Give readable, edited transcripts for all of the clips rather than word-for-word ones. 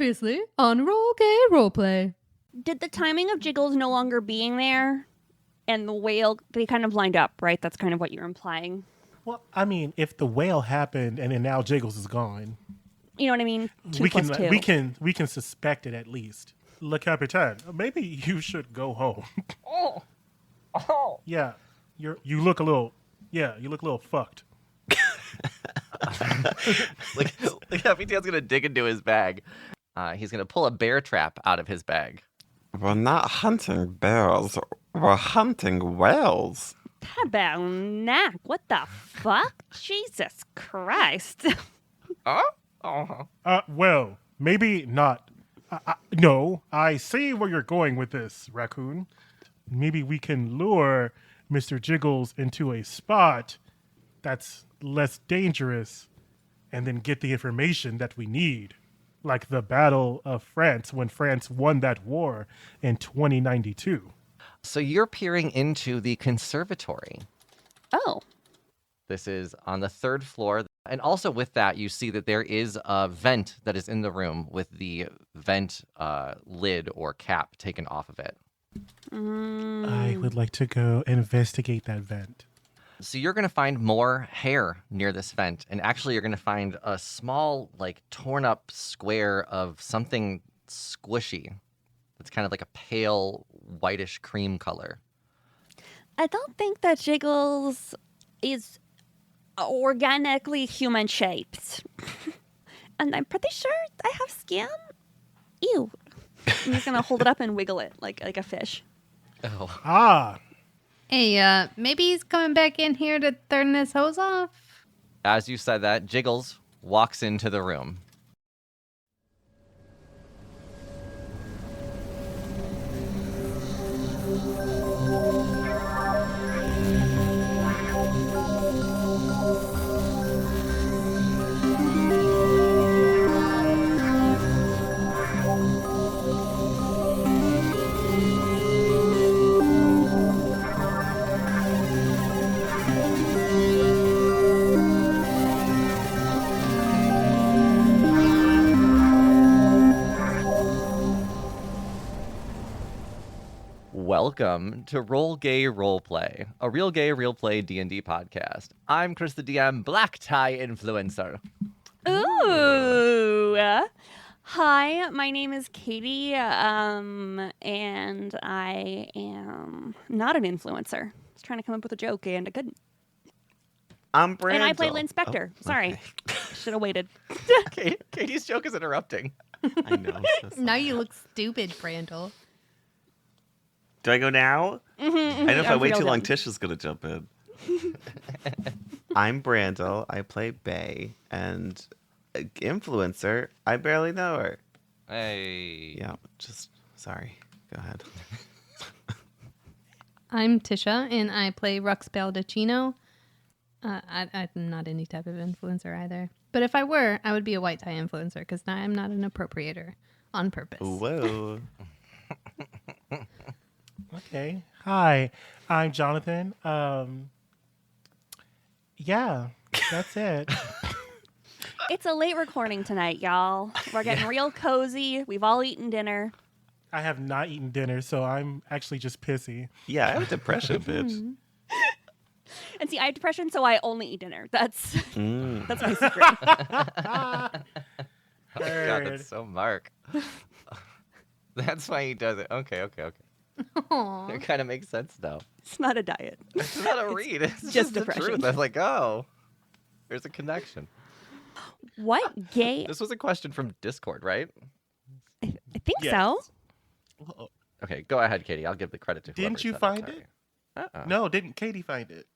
Previously on Roll Gay Roleplay. Did the timing of Jiggles no longer being there and the whale, they kind of lined up, right? That's kind of what you're implying. Well, I mean, if the whale happened and then now Jiggles is gone, you know what I mean? we can suspect it at least. Le Capitaine, maybe you should go home. Yeah, you look a little fucked. Le Capitaine's gonna dig into his bag. He's gonna pull a bear trap out of his bag. We're not hunting bears. We're hunting whales. Tabernacle, what the fuck? Jesus Christ. Well, maybe not. No, I see where you're going with this, raccoon. Maybe we can lure Mr. Jiggles into a spot that's less dangerous and then get the information that we need. Like the Battle of France when France won that war in 2092. So you're peering into the conservatory. Oh. This is on the third floor. And also with that, you see that there is a vent that is in the room with the vent lid or cap taken off of it. I would like to go investigate that vent. So you're going to find more hair near this vent. And actually, you're going to find a small, torn up square of something squishy. It's kind of like a pale, whitish cream color. I don't think that Jiggles is organically human shaped. And I'm pretty sure I have skin. Ew. I'm just going to hold it up and wiggle it like a fish. Oh. Ah. Hey, maybe he's coming back in here to turn this hose off? As you said that, Jiggles walks into the room. Welcome to Roll Gay Roleplay, a real gay, real play D&D podcast. I'm Kris the DM, black tie influencer. Ooh. Hi, my name is Katie, and I am not an influencer. I was trying to come up with a joke, and I couldn't. I'm Brandle. And I play Lynn Spectre. Oh, Sorry. okay. Should have waited. Katie's joke is interrupting. I know. Now you look stupid, Brandle. Do I go now? Mm-hmm. I know if I wait too long, Tisha's going to jump in. I'm Brandle. I play Bae. And influencer, I barely know her. Hey. Yeah, just sorry. Go ahead. I'm Tisha, and I play Rux Baldacchino. I'm not any type of influencer either. But if I were, I would be a white tie influencer, because I'm not an appropriator on purpose. Whoa. Okay. Hi, I'm Jonathan. Yeah, that's it. It's a late recording tonight, y'all. We're getting real cozy. We've all eaten dinner. I have not eaten dinner, so I'm actually just pissy. Yeah, I have depression, bitch. And see, I have depression, so I only eat dinner. That's my secret. Oh, God, that's so Mark. That's why he does it. Okay. Aww. It kind of makes sense now. It's not a diet. It's not a read. It's just the depression. truth. I was like, oh, there's a connection. What gay? This was a question from Discord, right? I think Yes. so. Well, Okay, go ahead, Katie. I'll give the credit to whoever Didn't you said find Sorry. it? Uh-oh. no, didn't Katie find it?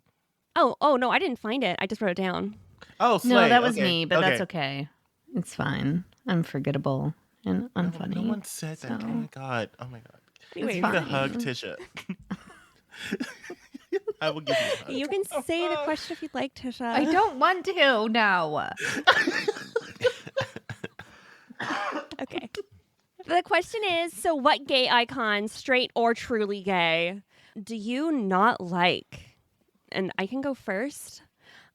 Oh, no, I didn't find it. I just wrote it down. Oh, Slay. No, that was Okay, me, but okay. that's okay. It's fine. I'm forgettable and unfunny. No one said that. so- Oh my god. Anyway, Give me the fine. hug, Tisha. I will give you a hug. You can say the question if you'd like, Tisha. I don't want to now. Okay. The question is, so what gay icon, straight or truly gay, do you not like? And I can go first.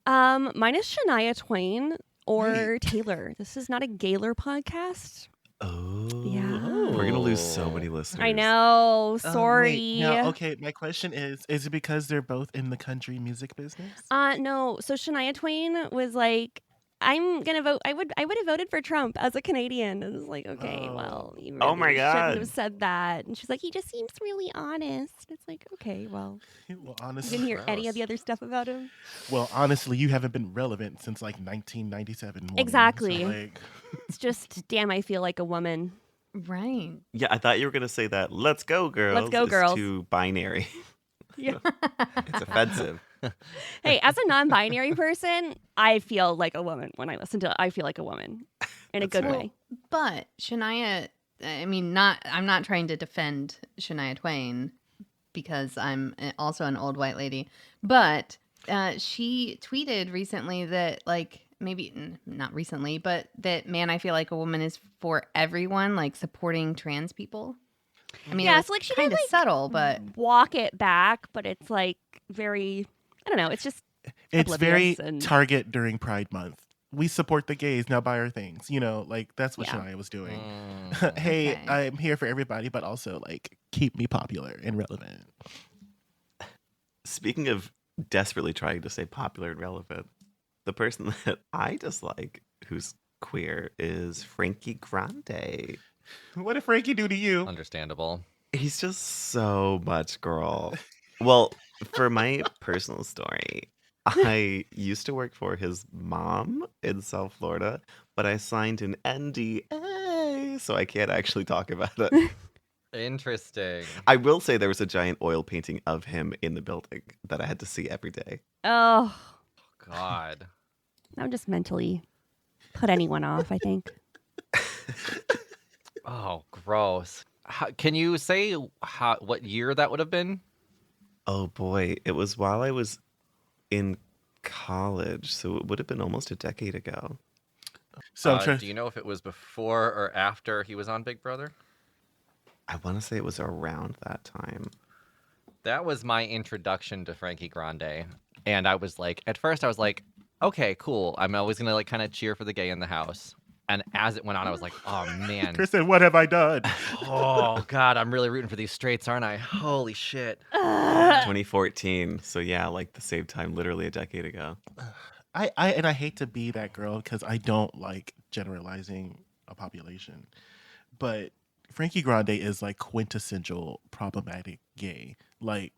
Mine is Shania Twain or Taylor. This is not a Gaylor podcast. Oh, Yeah. we're gonna lose so many listeners. I know. Sorry. Wait, now, okay, my question is it because they're both in the country music business? No. So Shania Twain was like, I'm gonna vote. I would have voted for Trump as a Canadian. And it's like, okay, well, you Oh really my shouldn't God. have said that. And she's like, he just seems really honest. It's like, okay, well, Well, you honestly, didn't hear any of the other stuff about him. honestly, you haven't been relevant since like 1997. woman. Exactly. So, like, It's just, damn, I feel like a woman. Right. Yeah, I thought you were gonna say that. Let's go, girls. Let's go, is girls. too binary. Yeah. It's offensive. Hey, as a non-binary person, I feel like a woman when I listen to it. I feel like a woman in a That's good fair. way. But Shania, I mean, I'm not trying to defend Shania Twain because I'm also an old white lady, but she tweeted recently that, like, maybe not recently, but that, man, I feel like a woman is for everyone, like supporting trans people. I mean, Yeah, it was so, like, she kind did, of like, subtle, but walk it back, but it's like very, I don't know. It's just it's very oblivious and- Target during Pride Month. We support the gays, now buy our things. You know, like that's what Yeah. Shania was doing. Mm. Hey, Okay. I'm here for everybody, but also like keep me popular and relevant. Speaking of desperately trying to stay popular and relevant, the person that I dislike who's queer is Frankie Grande. What did Frankie do to you? Understandable. He's just so much girl. Well, for my personal story, I used to work for his mom in South Florida, but I signed an NDA, so I can't actually talk about it. Interesting. I will say there was a giant oil painting of him in the building that I had to see every day. Oh, God. that would just mentally put anyone off, I think. Oh, gross. Can you say what year that would have been? Oh boy, it was while I was in college, so it would have been almost a decade ago. So I'm trying. Do you know if it was before or after he was on Big Brother? I want to say it was around that time. That was my introduction to Frankie Grande. And I was like, at first I was like, okay, cool. I'm always going to like kind of cheer for the gay in the house. And as it went on, I was like, oh man. Kristen, what have I done? Oh God, I'm really rooting for these straights, aren't I? Holy shit. 2014. So yeah, like the same time, literally a decade ago. I hate to be that girl because I don't like generalizing a population, but Frankie Grande is like quintessential problematic gay. Like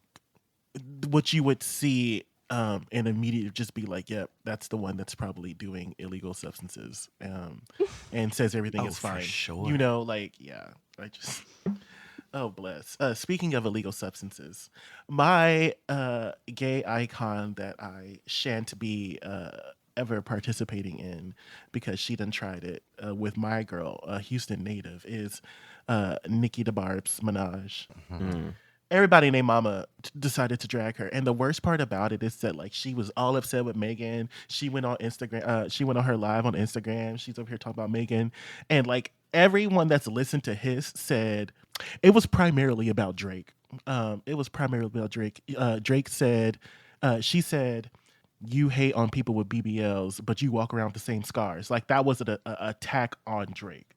what you would see and immediately just be like, yep, that's the one that's probably doing illegal substances and says everything Oh, is for fine. sure. You know, like, yeah, I just, oh, bless. Speaking of illegal substances, my gay icon that I shan't be ever participating in because she done tried it with my girl, a Houston native, is Nicki DeBarb's Minaj. Mm. Everybody named Mama decided to drag her, and the worst part about it is that like she was all upset with Megan. She went on Instagram. She went on her live on Instagram. She's over here talking about Megan, and like everyone that's listened to his said it was primarily about Drake. It was primarily about Drake. Drake said, she said, "You hate on people with BBLs, but you walk around with the same scars." Like that was an attack on Drake.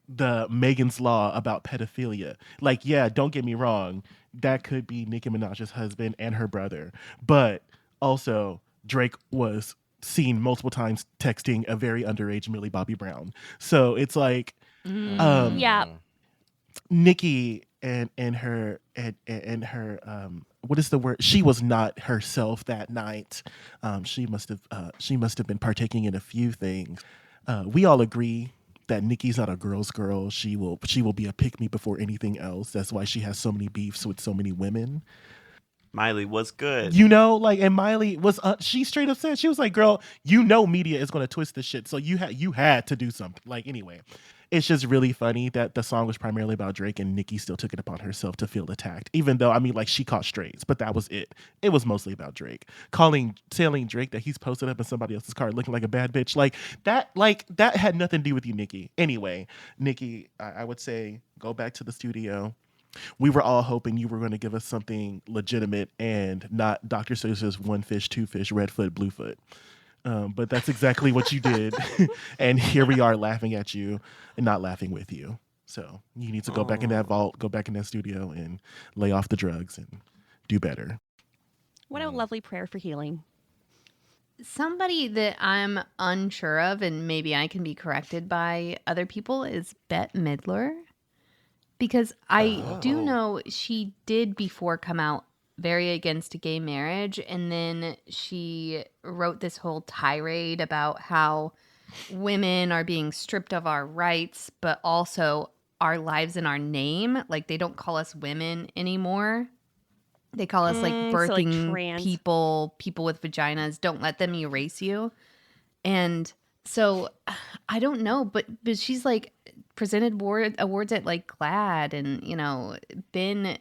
The Megan's Law about pedophilia. Like, yeah, don't get me wrong, that could be Nicki Minaj's husband and her brother, but also Drake was seen multiple times texting a very underage Millie Bobby Brown. So it's like, Yeah. Nicki and her what is the word? She was not herself that night. She must have been partaking in a few things. We all agree that Nicki's not a girl's girl. She will be a pick me before anything else. That's why she has so many beefs with so many women. Miley was good. You know, like, and Miley was she straight up said, she was like, girl, you know media is going to twist this shit, so you had to do something. Like, anyway, it's just really funny that the song was primarily about Drake and Nicki still took it upon herself to feel attacked, even though, I mean, like, she caught strays, but that was it. It was mostly about Drake. Telling Drake that he's posted up in somebody else's car looking like a bad bitch. Like that had nothing to do with you, Nicki. Anyway, Nicki, I would say go back to the studio. We were all hoping you were going to give us something legitimate and not Dr. Seuss's one fish, two fish, red foot, blue foot. But that's exactly what you did. And here we are laughing at you and not laughing with you. So you need to go back in that vault, go back in that studio, and lay off the drugs and do better. What a lovely prayer for healing. Somebody that I'm unsure of, and maybe I can be corrected by other people, is Bette Midler. Because I do know she did before come out very against gay marriage. And then she wrote this whole tirade about how women are being stripped of our rights, but also our lives in our name. Like, they don't call us women anymore. They call us like So, like, birthing trans. people with vaginas. Don't let them erase you. And so I don't know, but she's like presented awards at like GLAAD, and been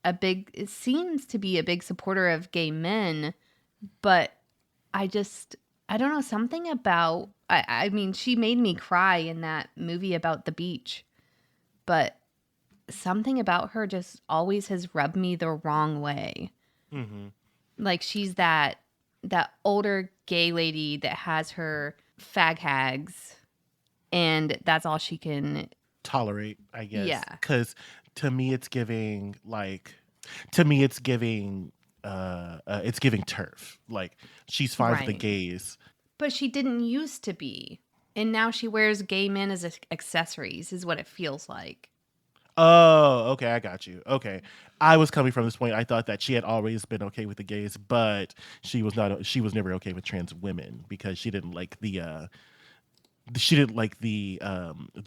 it seems to be a big supporter of gay men, but I don't know, something about I mean, she made me cry in that movie about the beach, but something about her just always has rubbed me the wrong way. Mm-hmm. Like, she's that older gay lady that has her fag hags, and that's all she can Tolerate, I guess. Yeah. Because to me, it's giving it's giving turf. Like, she's fine with the Right. gays. But she didn't used to be, and now she wears gay men as accessories, is what it feels like. Oh, okay, I got you. Okay, I was coming from this point. I thought that she had always been okay with the gays, but she was not. She was never okay with trans women because she didn't like the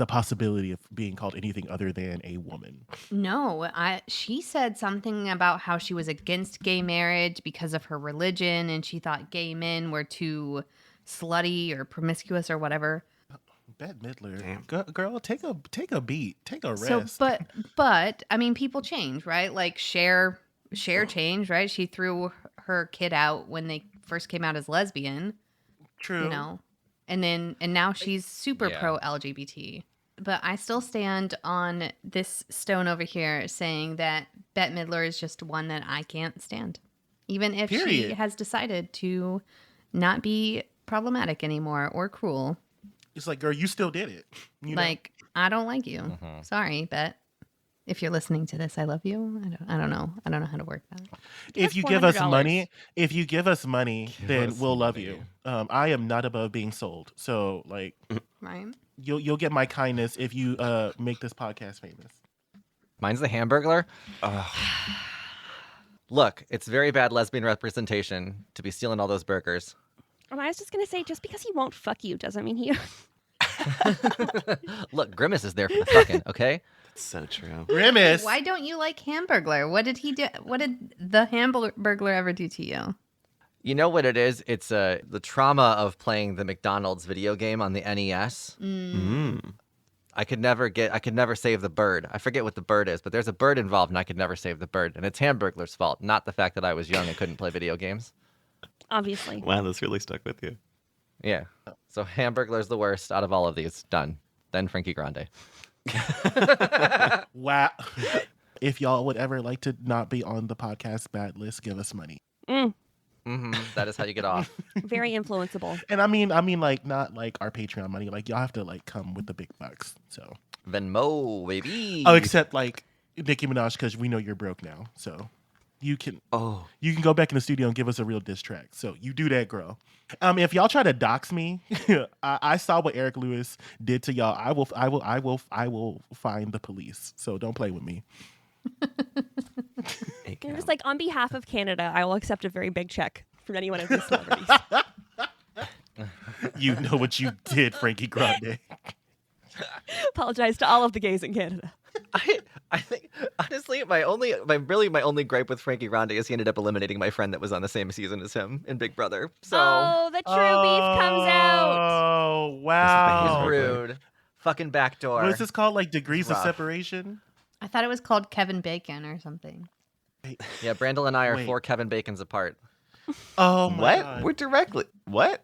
possibility of being called anything other than a woman. No, she said something about how she was against gay marriage because of her religion, and she thought gay men were too slutty or promiscuous or whatever. Bette Midler, Damn. girl, take a beat, take a So, rest. but I mean, people change, right? Like Cher changed, right? She threw her kid out when they first came out as lesbian, True. and now she's super Yeah. pro LGBT. But I still stand on this stone over here saying that Bette Midler is just one that I can't stand, even if she Period. has decided to not be problematic anymore or cruel. It's like, girl, you still did it. You know? Like, I don't like you. Mhm. Sorry, Bette. If you're listening to this, I love you. I don't know. I don't know how to work that. If you give us $400. money, then us we'll love money. you. I am not above being sold. So, like, Right? you'll get my kindness if you make this podcast famous. Mine's the Hamburglar. Look, it's very bad lesbian representation to be stealing all those burgers. And I was just going to say, just because he won't fuck you doesn't mean he... Look, Grimace is there for the fucking, okay? That's so true. Grimace. Why don't you like Hamburglar? What did he do? What did the Hamburglar ever do to you? You know what it is? It's the trauma of playing the McDonald's video game on the NES. I could never save the bird. I forget what the bird is, but there's a bird involved, and I could never save the bird. And it's Hamburglar's fault, not the fact that I was young and couldn't play video games. Obviously. Wow, this really stuck with you. Yeah. So Hamburglar's the worst out of all of these. Done. Then Frankie Grande. Wow. If y'all would ever like to not be on the podcast bad list, give us money. That is how you get off. Very influenceable. And I mean, like, not like our Patreon money. Like, y'all have to like come with the big bucks. So, Venmo, baby. oh, except like Nicki Minaj, because we know you're broke now. So you can go back in the studio and give us a real diss track. So you do that, girl. If y'all try to dox me, I saw what Eric Lewis did to y'all. I will find the police. So don't play with me. You're just like, on behalf of Canada, I will accept a very big check from any one of these celebrities. Mm-hmm. You know what you did, Frankie Grande. Apologize to all of the gays in Canada. I think honestly, my only gripe with Frankie Grande is he ended up eliminating my friend that was on the same season as him in Big Brother. So Oh, the true beef comes out. Oh, wow. he's rude. Fucking backdoor. What is this called? Like degrees of Rough. separation? I thought it was called Kevin Bacon or something. Yeah, Brandle and I are Wait. 4 Kevin Bacons apart. Oh, my What? God. We're directly. What?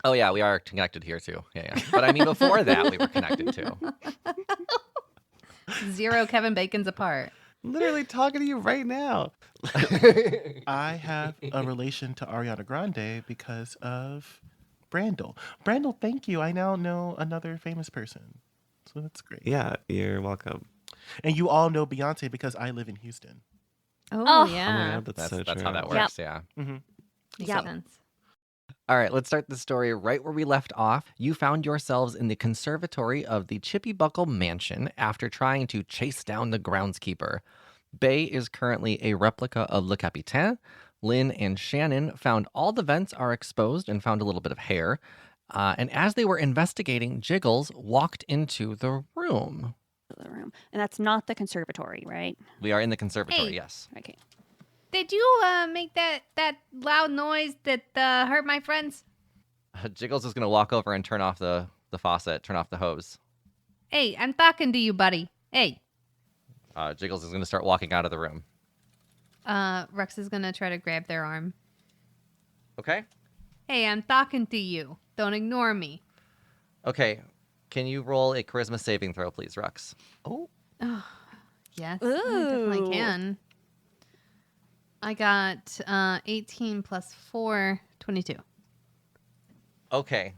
Oh yeah, we are connected here too. Yeah. But I mean, before that, we were connected too. 0 Kevin Bacons apart. Literally talking to you right now. I have a relation to Ariana Grande because of Brandle. Brandle, thank you. I now know another famous person. So that's great. Yeah, you're welcome. And you all know Beyonce because I live in Houston. Oh, Oh. Oh my yeah. god, that's so true. how that Yep. works. Yeah. Mm-hmm. Makes Yep. sense. All right, let's start the story right where we left off. You found yourselves in the conservatory of the Chippy Buckle Mansion after trying to chase down the groundskeeper. Bae is currently a replica of Le Capitaine. Lynn and Shannon found all the vents are exposed and found a little bit of hair. And as they were investigating, Jiggles walked into the room. The room. And that's not the conservatory, right? We are in the conservatory, Hey. yes. Okay. Did you make that loud noise that hurt my friends? Jiggles is going to walk over and turn off the faucet, turn off the hose. Hey, I'm talking to you, buddy. Hey. Jiggles is going to start walking out of the room. Rux is gonna try to grab their arm. Okay? Hey, I'm talking to you. Don't ignore me. Okay. Can you roll a charisma saving throw, please, Rux? Oh, Yes, I definitely Ooh. can. I got 18 plus 4, 22. Okay.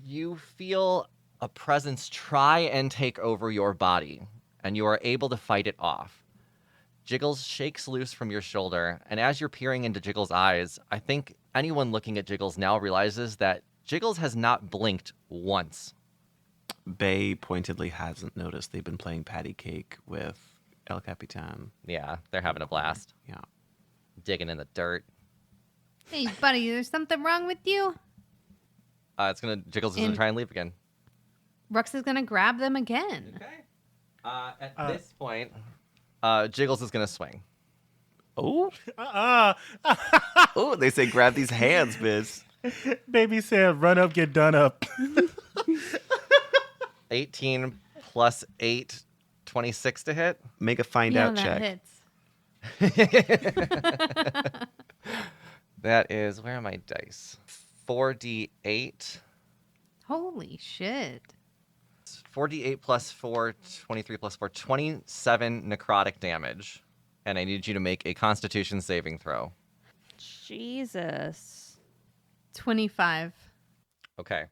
You feel a presence try and take over your body, and you are able to fight it off. Jiggles shakes loose from your shoulder, and as you're peering into Jiggles' eyes, I think anyone looking at Jiggles now realizes that Jiggles has not blinked once. Bae pointedly hasn't noticed they've been playing patty cake with El Capitan. Yeah, they're having a blast, Yeah. digging in the dirt. Hey, buddy, there's something wrong with you? Jiggles is gonna And- try and leave again. Rux is gonna grab them again. Okay. At this point, Jiggles is gonna swing. Oh, Uh-uh. oh, they say grab these hands, bitch. Baby said, run up, get done up. 18 plus 8, 26 to hit. Make a find Yeah, out that check. hits. That is, where are my dice? 4d8. Holy shit. 4d8 plus 4, 23 plus 4, 27 necrotic damage. And I need you to make a constitution saving throw. Jesus. 25. Okay.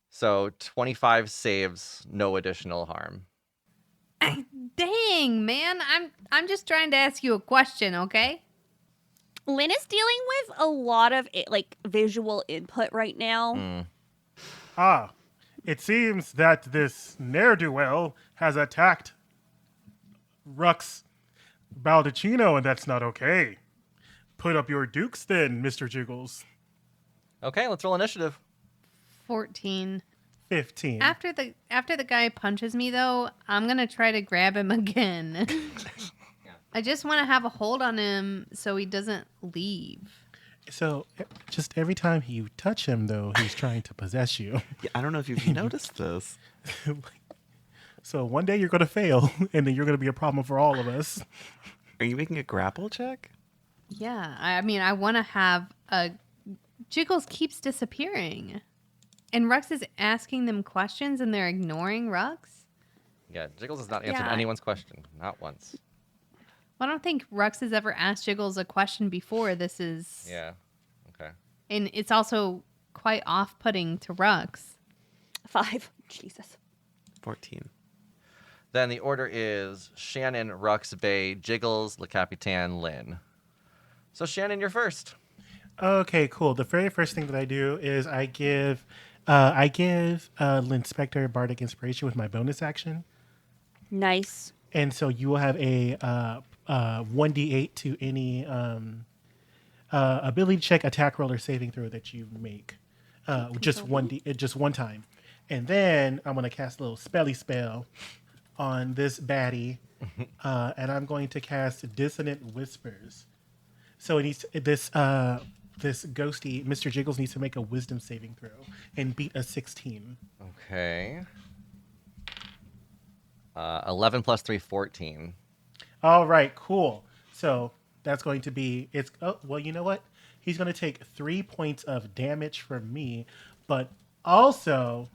So 25 saves, no additional harm. Dang, man. I'm just trying to ask you a question, okay? Lynn is dealing with a lot of visual input right now. Mm. Ah, it seems that this ne'er-do-well has attacked Rux Baldacchino, and that's not okay. Put up your dukes then, Mr. Jiggles. Okay, let's roll initiative. 14. 15. After the guy punches me, though, I'm going to try to grab him again. I just want to have a hold on him so he doesn't leave. So, just every time you touch him, though, he's trying to possess you. Yeah, I don't know if you've noticed this. So one day you're going to fail, and then you're going to be a problem for all of us. Are you making a grapple check? Yeah, I mean, I want to have a... Jiggles keeps disappearing. And Rux is asking them questions, and they're ignoring Rux? Yeah, Jiggles has not answered Yeah. anyone's question. Not once. I don't think Rux has ever asked Jiggles a question before. This is... Yeah. Okay. And it's also quite off-putting to Rux. 5. Jesus. 14. Then the order is Shannon, Rux, Bae, Jiggles, Le Capitan, Lynn. So Shannon, you're first. Okay, cool. The very first thing that I do is I give Lynn Spectre Bardic Inspiration with my bonus action. Nice. And so you will have a 1d8 to any ability check, attack roll, or saving throw that you make. Just one time. And then I'm going to cast a little spelly spell on this baddie. And I'm going to cast Dissonant Whispers. So it needs this ghosty, Mr. Jiggles, needs to make a wisdom saving throw and beat a 16. Okay. 11 plus 3, 14. All right, cool. So that's going to be well, you know what? He's going to take 3 points of damage from me, but also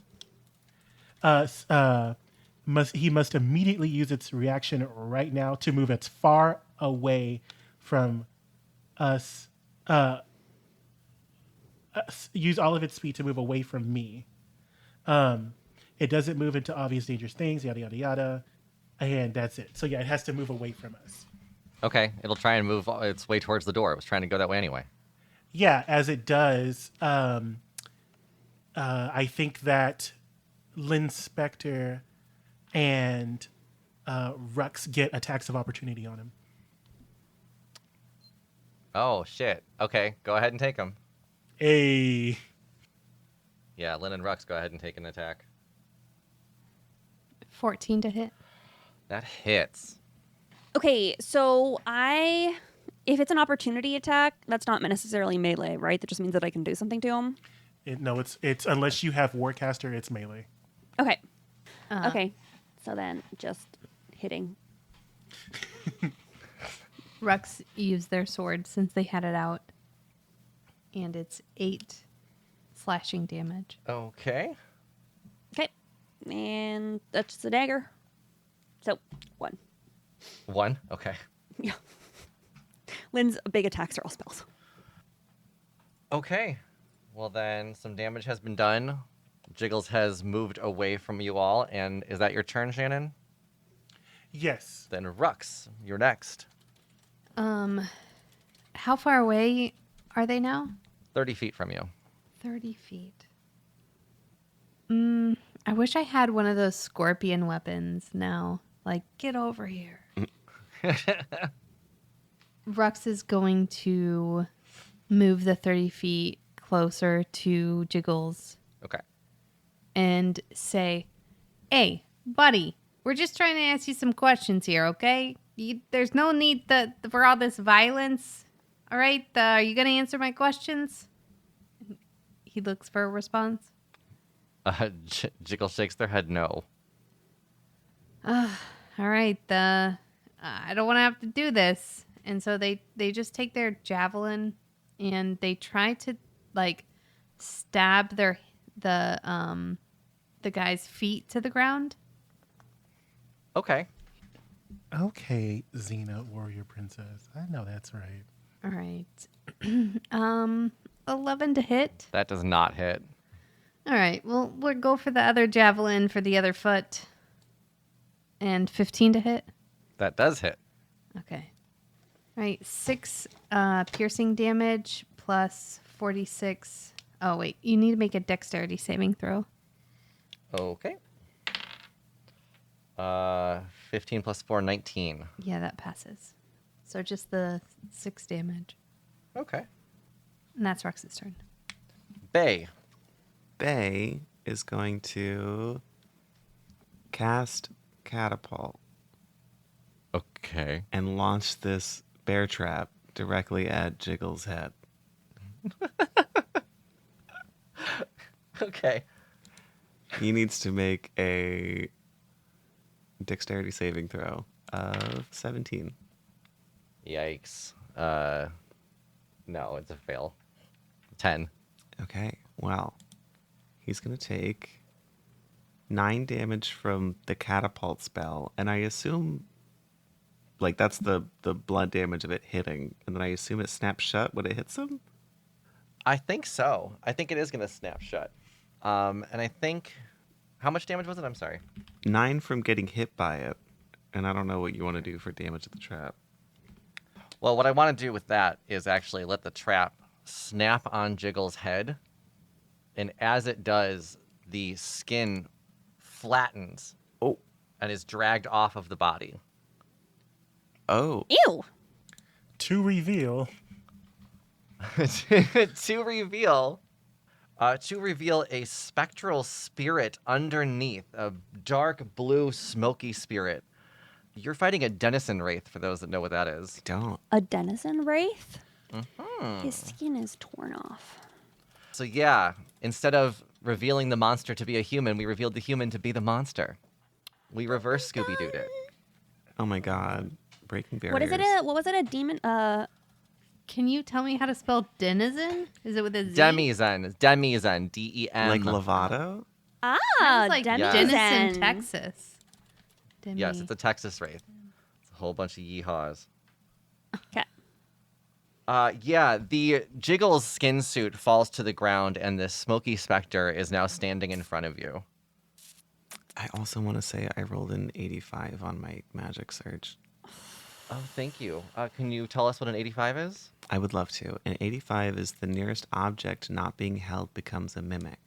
he must immediately use its reaction right now to move as far away from us. Use all of its speed to move away from me. And It doesn't move into obvious dangerous things, yada, yada, yada. And that's it. So yeah, it has to move away from us. Okay, it'll try and move its way towards the door. It was trying to go that way anyway. Yeah, as it does, I think that Lynn Spectre and Rux get attacks of opportunity on him. Oh, shit. Okay, go ahead and take them. Hey. Yeah, Lynn and Rux, go ahead and take an attack. 14 to hit. That hits. Okay, so if it's an opportunity attack, that's not necessarily melee, right? That just means that I can do something to him. No, it's unless you have Warcaster, it's melee. Okay. Uh, Okay. So then just hitting. Rux used their sword since they had it out. And it's 8 slashing damage. Okay. Okay. And that's the dagger. So, 1. 1? Okay. Yeah. Lynn's big attacks are all spells. Okay. Well, then some damage has been done. Jiggles has moved away from you all. And is that your turn, Shannon? Yes. Then Rux, you're next. How far away are they now? 30 feet from you. 30 feet. I wish I had one of those scorpion weapons now. Like, get over here. Rux is going to move the 30 feet closer to Jiggles Okay. and say, "Hey, buddy, we're just trying to ask you some questions here, okay? There's no need for all this violence, all right? Are you going to answer my questions?" He looks for a response. Jiggle shakes their head no. All right, I don't want to have to do this. And so they just take their javelin and they try to like stab the guy's feet to the ground. Okay. Okay, Xena, warrior princess. I know that's right. All right. 11 to hit. That does not hit. All right. Well, we'll go for the other javelin for the other foot. And 15 to hit. That does hit. Okay. All right. 6 piercing damage plus 46. Oh, wait. You need to make a dexterity saving throw. Okay. 15 plus 4, 19. Yeah, that passes. So just the 6 damage. Okay. And that's Rux's turn. Bae. Bae is going to cast Catapult Okay. and launch this bear trap directly at Jiggle's head. Okay. He needs to make a dexterity saving throw of 17. Yikes. No, it's a fail. 10. Okay, well, he's going to take 9 damage from the catapult spell, and I assume, like, that's the blood damage of it hitting, and then I assume it snaps shut when it hits him? I think so. I think it is going to snap shut. And I think... How much damage was it? I'm sorry. 9 from getting hit by it, and I don't know what you want to do for damage of the trap. Well, what I want to do with that is actually let the trap snap on Jiggle's head. And as it does, the skin flattens. Oh. And is dragged off of the body. Oh. Ew. To reveal, to reveal a spectral spirit underneath, a dark blue smoky spirit. You're fighting a denizen wraith, for those that know what that is. Don't. A denizen wraith? Mm-hmm. His skin is torn off. So yeah, instead of revealing the monster to be a human, we revealed the human to be the monster. We reverse Scooby-Dooed it. Oh my god. Breaking barriers. What was it? A demon? Can you tell me how to spell denizen? Is it with a Z? Demizen, D-E-M. Like Lovato? Sounds like denizen. Denison, Texas. Yes, it's a Texas wraith. It's a whole bunch of yeehaws. Okay. Yeah, the Jiggle's skin suit falls to the ground, and this smoky specter is now standing in front of you. I also want to say I rolled an 85 on my magic search. Oh, thank you. Can you tell us what an 85 is? I would love to. An 85 is the nearest object not being held becomes a mimic.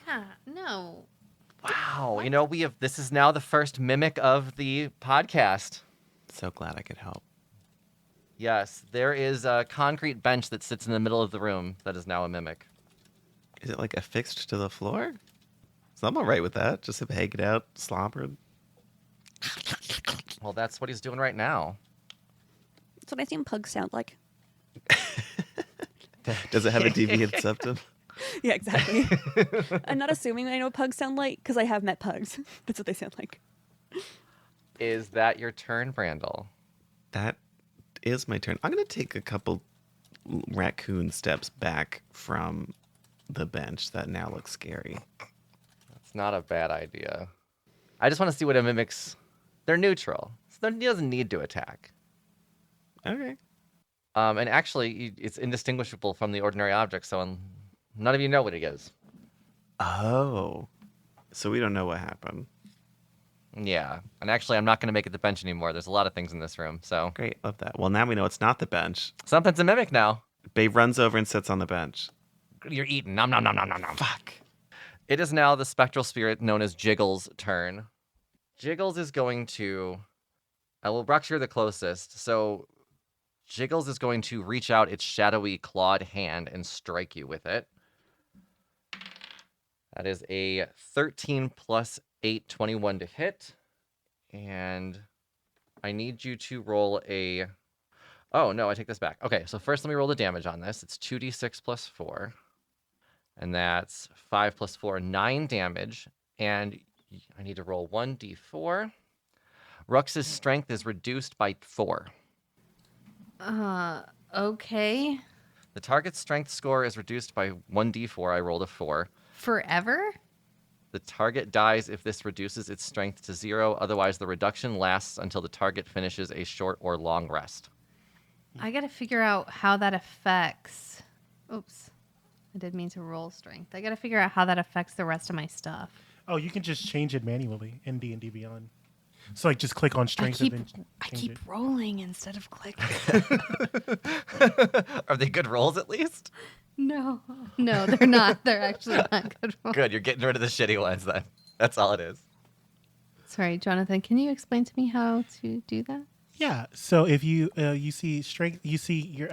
God, no. Wow. You know, this is now the first mimic of the podcast. So glad I could help. Yes, there is a concrete bench that sits in the middle of the room that is now a mimic. Is it like affixed to the floor? So I'm all right with that. Just have hang it out, slobbered. Well, that's what he's doing right now. That's what I assume pugs sound like. Does it have a deviant septum? Yeah, exactly. I'm not assuming I know what pugs sound like because I have met pugs. That's what they sound like. Is that your turn, Brandle? That is my turn. I'm going to take a couple raccoon steps back from the bench that now looks scary. That's not a bad idea. I just want to see what it mimics. They're neutral, so he doesn't need to attack. Okay. And actually, it's indistinguishable from the ordinary object, so none of you know what it is. Oh. So we don't know what happened. Yeah, and actually, I'm not going to make it the bench anymore. There's a lot of things in this room, so Great. Love that. Well, now we know it's not the bench. something's a mimic now. Babe runs over and sits on the bench. You're eating. Nom, nom, nom, nom, nom, nom. Fuck. It is now the spectral spirit known as Jiggles' turn. Jiggles is going to... Rux, you're the closest, so Jiggles is going to reach out its shadowy clawed hand and strike you with it. That is a 13 plus 8, 21 to hit. And I need you to roll a... Oh, no, I take this back. Okay, so first let me roll the damage on this. It's 2d6 plus 4. And that's 5 plus 4, 9 damage. And I need to roll 1d4. Rux's strength is reduced by 4. Okay. The target's strength score is reduced by 1d4. I rolled a 4. Forever? The target dies if this reduces its strength to 0. Otherwise, the reduction lasts until the target finishes a short or long rest. I gotta figure out how that affects... Oops. I did mean to roll strength. I gotta figure out how that affects the rest of my stuff. Oh, you can just change it manually in D&D Beyond. So like just click on strength and then I change keep it. rolling instead of clicking. Are they good rolls at least? No, they're not. They're actually not good rolls. Good, you're getting rid of the shitty ones then. That's all it is. Sorry, Jonathan, can you explain to me how to do that? Yeah. So if you you see strength, you see your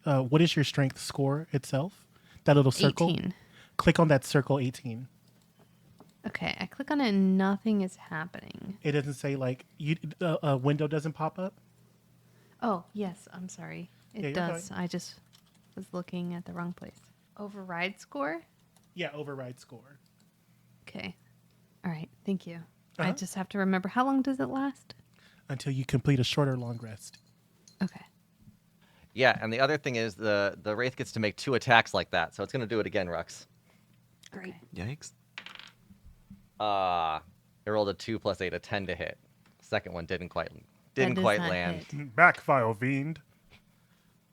what is your strength score itself? That little circle. 18. Click on that circle 18. Okay, I click on it and nothing is happening. It doesn't say like a window doesn't pop up. Oh, yes, I'm sorry. It Yeah, you're does. I just was looking at the wrong place. Override score? Yeah, override score. Okay. All right, thank you. I Uh-huh. just have to remember, how long does it last? Until you complete a short or long rest. Okay. Yeah, and the other thing is the Wraith gets to make 2 attacks like that, so it's going to do it again, Rux. Great. Yikes. It rolled a 2 plus 8, a 10 to hit. Second one didn't quite does not land. hit. Backfire fiend.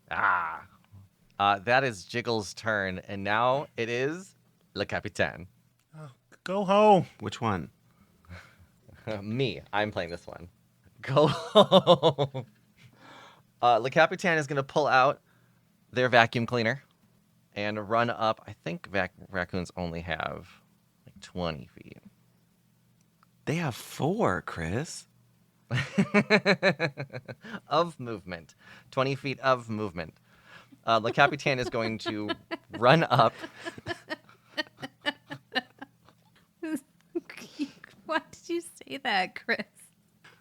That is Jiggle's turn, and now it is Le Capitaine. Go home. Which one? Me, I'm playing this one. Go home. Le Capitaine is going to pull out their vacuum cleaner and run up. I think raccoons only have like 20 feet. They have 4, Kris. Of movement. 20 feet of movement. Le Capitaine is going to run up. Why did you say that, Chris?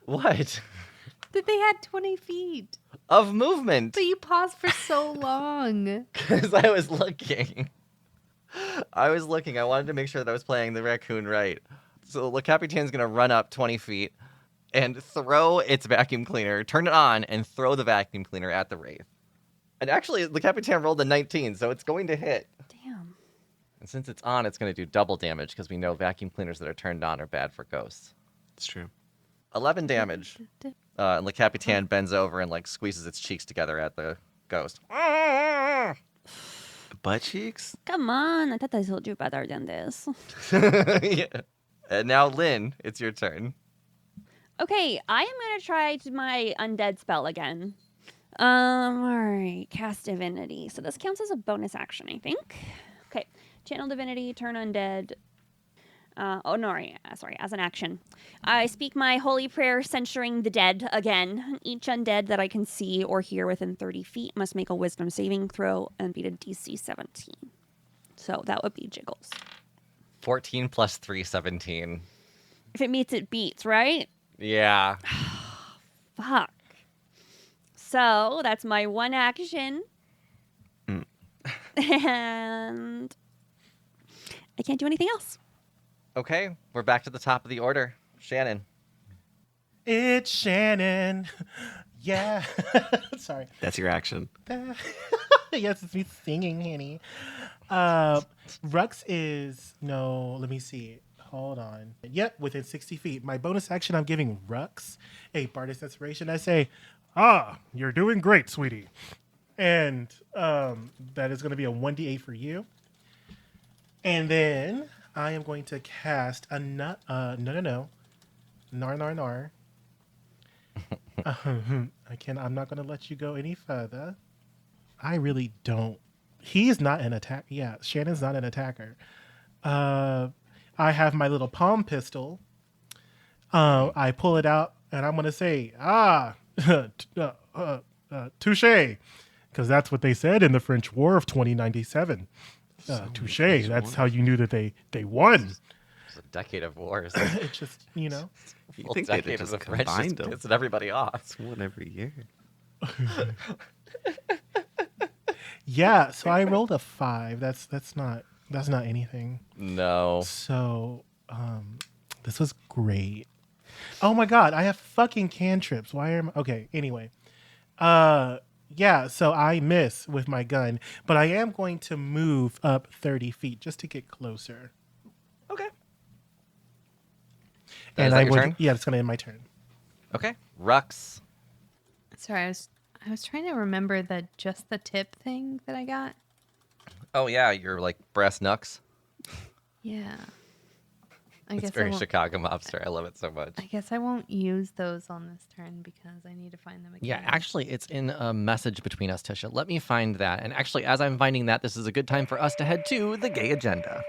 What? That they had 20 feet. Of movement. But you paused for so long. Because I was looking. I wanted to make sure that I was playing the raccoon right. So Le Capitaine's going to run up 20 feet and throw its vacuum cleaner, turn it on, and throw the vacuum cleaner at the Wraith. And actually, Le Capitaine rolled a 19, so it's going to hit. Damn. And since it's on, it's going to do double damage because we know vacuum cleaners that are turned on are bad for ghosts. It's true. 11 damage. And Le Capitaine bends over and like squeezes its cheeks together at the ghost. Butt cheeks? Come on, I thought I told you better than this. Yeah. And now, Lynn, it's your turn. Okay, I am going to try my undead spell again. All right, cast divinity. So this counts as a bonus action, I think. Okay, channel divinity, turn undead. Sorry, as an action. I speak my holy prayer censuring the dead again. Each undead that I can see or hear within 30 feet must make a wisdom saving throw and beat a DC 17. So that would be Jiggles. 14 plus 3, 17. If it meets, it beats, right? Yeah. Fuck. So that's my one action. And I can't do anything else. Okay, we're back to the top of the order. Shannon. It's Shannon. Yeah. Sorry. That's your action. Yes, it's me singing, honey. Rux is let me see. Hold on. Yep, within 60 feet. My bonus action, I'm giving Rux a Bardist Inspiration. I say, You're doing great, sweetie. and that is going to be a 1d8 for you. And then I am going to cast a Nar. I'm not going to let you go any further. I really don't. He's not an attack. Yeah, Shannon's not an attacker. I have my little palm pistol. I pull it out and I'm going to say, touche. Because that's what they said in the French War of 2097. Touche. That's how you knew that they won. It's a decade of wars. It's just, You Full think they'd decade of just the French just combined them? pissing everybody off. It's one every year. Yeah, so I rolled a 5. That's not anything. No. So, this was great. Oh my god, I have fucking cantrips. Why am okay? Anyway, yeah. So I miss with my gun, but I am going to move up 30 feet just to get closer. Okay. And Is that I your would, turn? yeah, it's gonna end my turn. Okay. Rux. Sorry, I was trying to remember the tip thing that I got. Oh, yeah, you're like brass knucks. Yeah. I It's guess very Chicago mobster. I love it so much. I guess I won't use those on this turn because I need to find them again. Yeah, actually, it's in a message between us, Tisha. Let me find that. And actually, as I'm finding that, this is a good time for us to head to the gay agenda.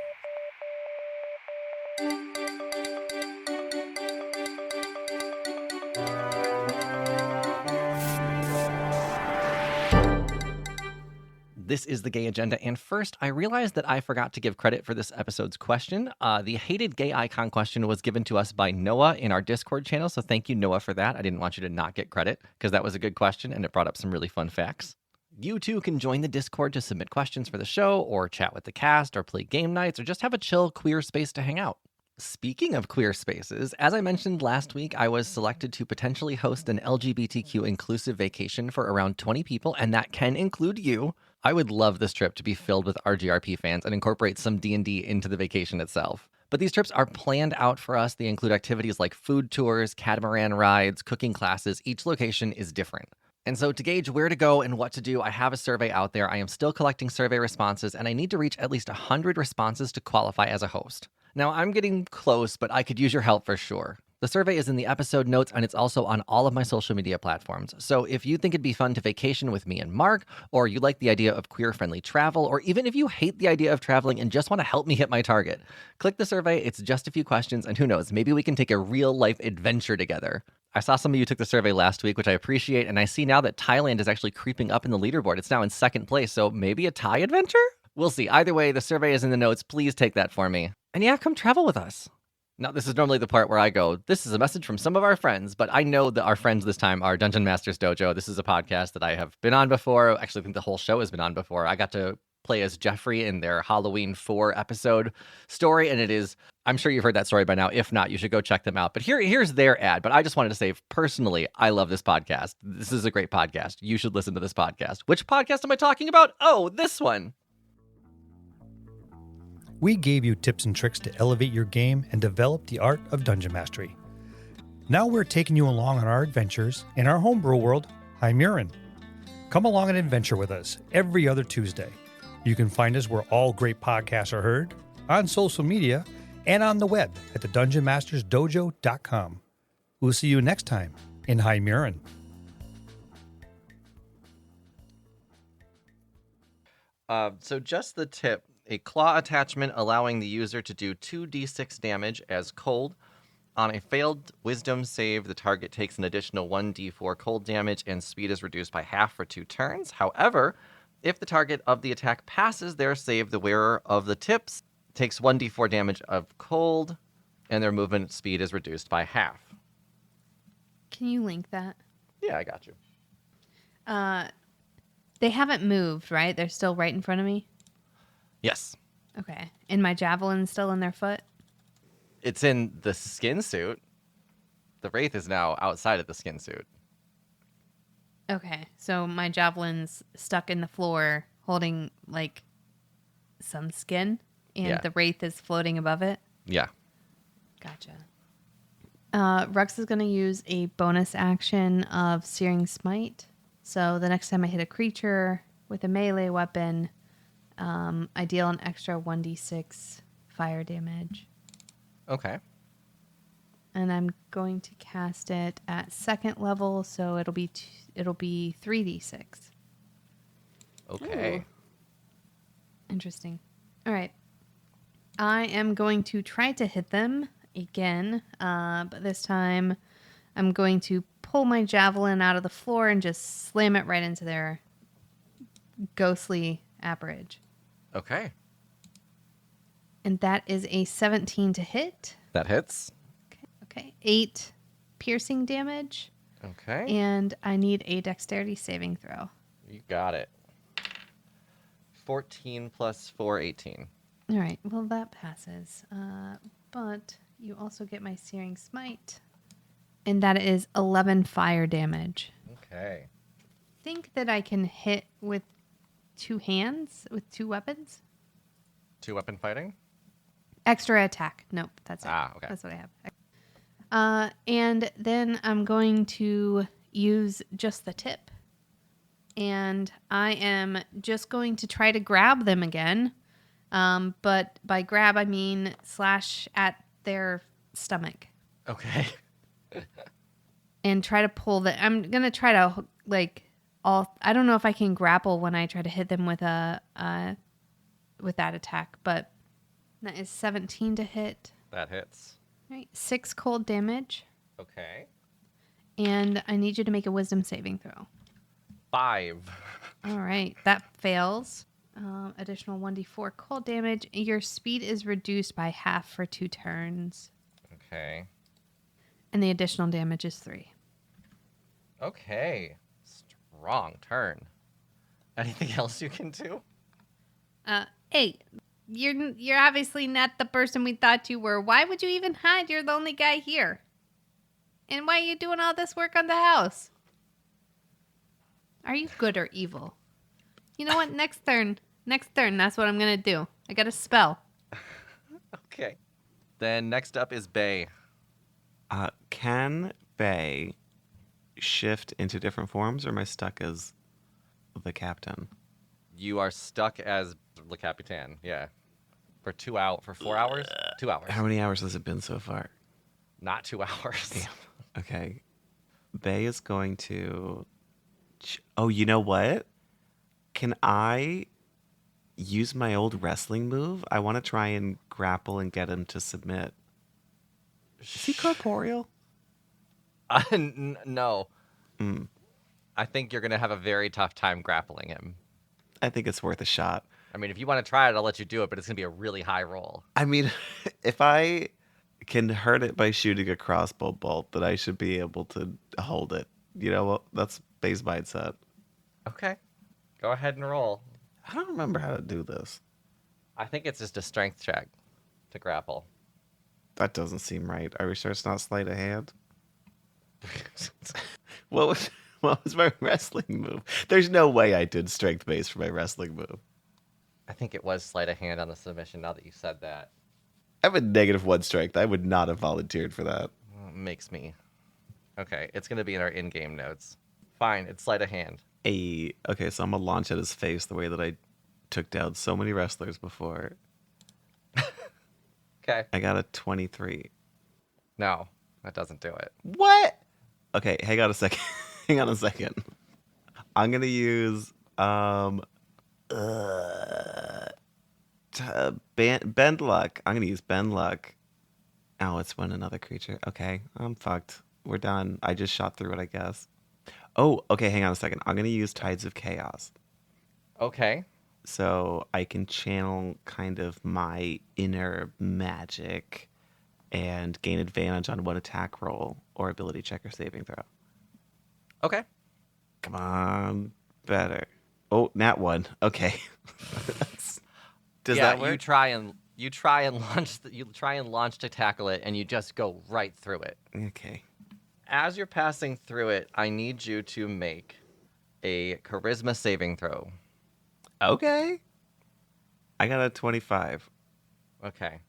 This is the gay agenda, and first, I realized that I forgot to give credit for this episode's question. The hated gay icon question was given to us by Noah in our Discord channel, so thank you, Noah, for that. I didn't want you to not get credit, because that was a good question, and it brought up some really fun facts. You too can join the Discord to submit questions for the show, or chat with the cast, or play game nights, or just have a chill queer space to hang out. Speaking of queer spaces, as I mentioned last week, I was selected to potentially host an LGBTQ inclusive vacation for around 20 people, and that can include you. I would love this trip to be filled with RGRP fans and incorporate some D&D into the vacation itself. But these trips are planned out for us. They include activities like food tours, catamaran rides, cooking classes. Each location is different. And so to gauge where to go and what to do, I have a survey out there. I am still collecting survey responses, and I need to reach at least 100 responses to qualify as a host. Now, I'm getting close, but I could use your help for sure. The survey is in the episode notes, and it's also on all of my social media platforms. So if you think it'd be fun to vacation with me and Mark, or you like the idea of queer-friendly travel, or even if you hate the idea of traveling and just want to help me hit my target, click the survey. It's just a few questions, and who knows, maybe we can take a real-life adventure together. I saw some of you took the survey last week, which I appreciate, and I see now that Thailand is actually creeping up in the leaderboard. It's now in second place, so maybe a Thai adventure? We'll see. Either way, the survey is in the notes. Please take that for me. And yeah, come travel with us. Now, this is normally the part where I go, this is a message from some of our friends, but I know that our friends this time are Dungeon Masters Dojo. This is a podcast that I have been on before. Actually, I think the whole show has been on before. I got to play as Jeffrey in their Halloween 4 episode story, and it is, I'm sure you've heard that story by now. If not, you should go check them out. But here's their ad. But I just wanted to say, personally, I love this podcast. This is a great podcast. You should listen to this podcast. Which podcast am I talking about? Oh, this one. We gave you tips and tricks to elevate your game and develop the art of dungeon mastery. Now we're taking you along on our adventures in our homebrew world, Hymurin. Come along and adventure with us every other Tuesday. You can find us where all great podcasts are heard, on social media, and on the web at the DungeonMastersDojo.com. We'll see you next time in High Murin. So just the tip, a claw attachment allowing the user to do 2d6 damage as cold. On a failed wisdom save, the target takes an additional 1d4 cold damage and speed is reduced by half for 2 turns. However, if the target of the attack passes their save, the wearer of the tips takes 1d4 damage of cold and their movement speed is reduced by half. Can you link that? Yeah, I got you. They haven't moved, right? They're still right in front of me? Yes. Okay. And my javelin's still in their foot? It's in the skin suit. The Wraith is now outside of the skin suit. Okay. So my javelin's stuck in the floor holding, like, some skin, and Yeah. the Wraith is floating above it? Yeah. Gotcha. Rux is going to use a bonus action of Searing Smite. So the next time I hit a creature with a melee weapon, I deal an extra 1d6 fire damage. Okay. And I'm going to cast it at 2nd level, so it'll be 3d6. Okay. Ooh. Interesting. All right. I am going to try to hit them again, but this time I'm going to pull my javelin out of the floor and just slam it right into their ghostly apparage. Okay. And that is a 17 to hit. That hits. Okay. 8 piercing damage. Okay. And I need a dexterity saving throw. You got it. 14 plus 4, 18. All right. Well, that passes. But you also get my Searing Smite. And that is 11 fire damage. Okay. Think that I can hit with 2 hands, with 2 weapons? 2 weapon fighting? Extra attack. Nope, that's it. Ah, okay. That's what I have. And then I'm going to use just the tip. And I am just going to try to grab them again. But by grab, I mean slash at their stomach. Okay. And try to pull the... I'm going to try to, like, I don't know if I can grapple when I try to hit them with with that attack, but that is 17 to hit. That hits. All right, 6 cold damage. Okay. And I need you to make a wisdom saving throw. 5. All right, that fails. Additional 1d4 cold damage. Your speed is reduced by half for 2 turns. Okay. And the additional damage is 3. Okay. Strong turn. Anything else you can do? Hey, you're obviously not the person we thought you were. Why would you even hide? You're the only guy here. And why are you doing all this work on the house? Are you good or evil? You know what? Next turn, that's what I'm going to do. I got a spell. Okay. Then next up is Bae. Can Bae shift into different forms, or am I stuck as the captain? You are stuck as Le Capitan, yeah. For 4 hours? 2 hours. How many hours has it been so far? Not 2 hours. Damn. Okay. Bae is going to... Oh, you know what? Can I use my old wrestling move? I want to try and grapple and get him to submit. Is he corporeal? No. Mm. I think you're going to have a very tough time grappling him. I think it's worth a shot. I mean, if you want to try it, I'll let you do it, but it's going to be a really high roll. I mean, if I can hurt it by shooting a crossbow bolt, then I should be able to hold it. You know what? That's Bae's mindset. Okay. Go ahead and roll. I don't remember how to do this. I think it's just a strength check to grapple. That doesn't seem right. Are we sure it's not sleight of hand? What was my wrestling move? There's no way I did strength base for my wrestling move. I think it was sleight of hand on the submission now that you said that. I have a -1 strength. I would not have volunteered for that. Well, it makes me. Okay, it's going to be in our in-game notes. Fine, it's sleight of hand. Okay, so I'm going to launch at his face the way that I took down so many wrestlers before. Okay. I got a 23. No, that doesn't do it. What? Okay, hang on a second. Hang on a second. I'm gonna use bend luck. I'm gonna use bend luck. Oh, it's when another creature. Okay, I'm fucked. We're done. I just shot through it, I guess. Oh, okay. Hang on a second. I'm gonna use Tides of Chaos, Okay. so I can channel kind of my inner magic and gain advantage on one attack roll or ability check or saving throw. Okay. Come on, better. Oh, nat 1. Okay. Does yeah, that work? you try and launch to tackle it, and you just go right through it. Okay. As you're passing through it, I need you to make a charisma saving throw. Okay. I got a 25. Okay.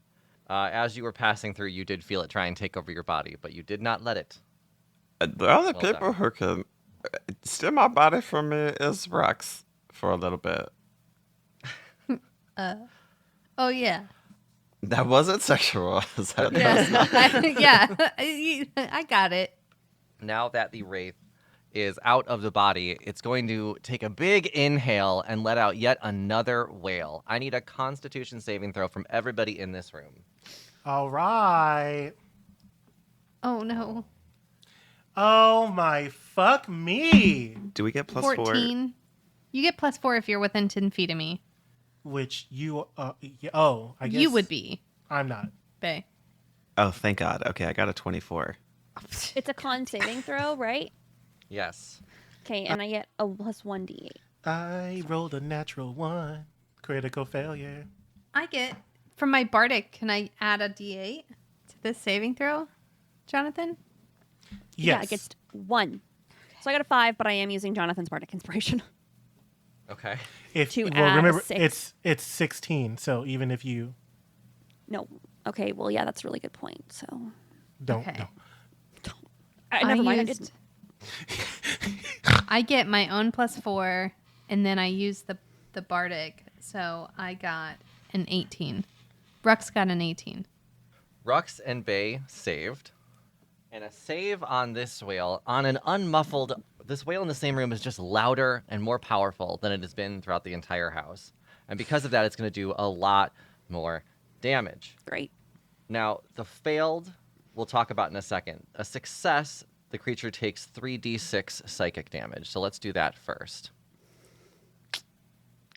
As you were passing through, you did feel it try and take over your body, but you did not let it. The only Well people done. who can steal my body from me is Rux for a little bit. Oh yeah. That wasn't sexual. Is that- Yeah. I got it. Now that the wraith is out of the body, it's going to take a big inhale and let out yet another wail. I need a constitution saving throw from everybody in this room. All right. Oh no. Oh my fuck me. Do we get plus 14. You get +4 if you're within 10 feet of me. Which you, oh, I guess. You would be, I'm not. Bae. 4? Oh, thank God. Okay, I got a 24. It's a con saving throw, right? Yes. Okay, and I get a +1d8. I rolled a natural 1. Critical failure. I get, from my bardic, can I add a d8 to this saving throw, Jonathan? Yeah, Yes. it gets 1. So I got a 5, but I am using Jonathan's bardic inspiration. Okay. If, to well, add a remember, 6. it's 16, so even if you No. Okay, well, yeah, that's a really good point. So don't. Okay. never mind. I used- didn't. I get my own +4, and then I use the bardic, so I got an 18. Rux got an 18. Rux and Bae saved. And a save on this whale, on an unmuffled... This whale in the same room is just louder and more powerful than it has been throughout the entire house. And because of that, it's going to do a lot more damage. Great. Now, the failed, we'll talk about in a second. A success, the creature takes 3d6 psychic damage. So let's do that first.